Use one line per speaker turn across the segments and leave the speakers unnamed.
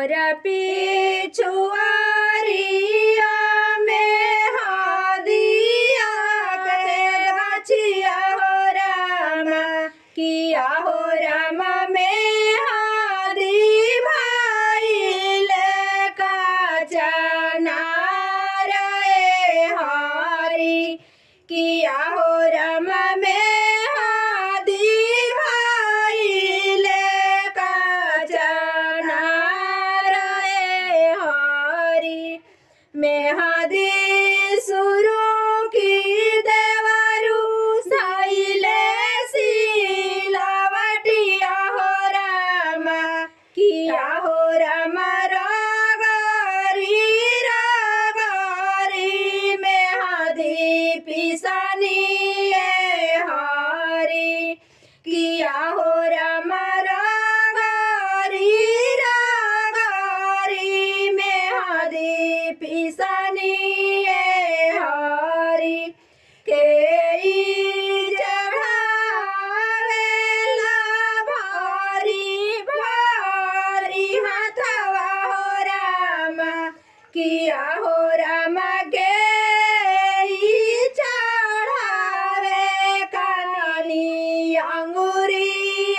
मोर पिछुआरिया में हादिया करे बचिया हो रामा किया हो रामा में हादी भाईल का चनार हारी किया हो रामा में हादी भाईल का चनार हारी मेहदी सुरु की देवरु साइले सिलावटिया हो रामा किया हो रामा रागारी रागारी मेहदी पिसानी हारी किया हो रामा रागारी रागारी मेहदी पिसानी हारी के चढ़ावेला भारी भारी हाथवा हो रामा किया हो रामा के चढ़ावे काननी अंगूरी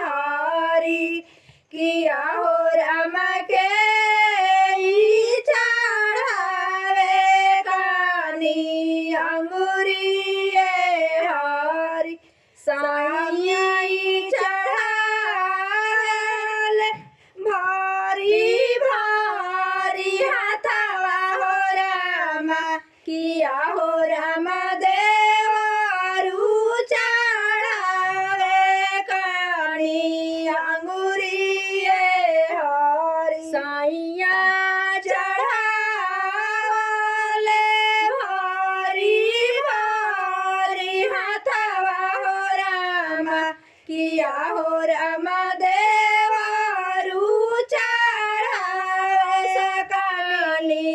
हारी किया हो रामा के चढ़ावे कानी अंगूरी हारी साई चढ़ाल भारी भारी हाथवा हो रामा किया हो रामा देवरु चढ़ावे कानी अंगूरी हारी साइया चढ़ावले भारी भारी हाथवा हो रामा किया हो रामा देवरु चढ़ावे कानी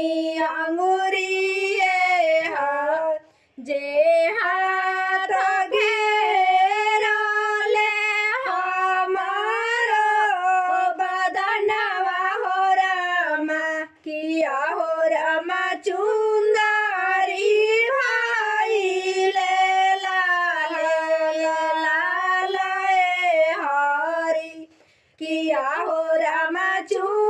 अंगूरी हार जे हाथ घेरले हमारो बदनवा हो रामा किया हो रामा चुंदरी भाईले लाल लाल हारी किया हो रामा चुंदरी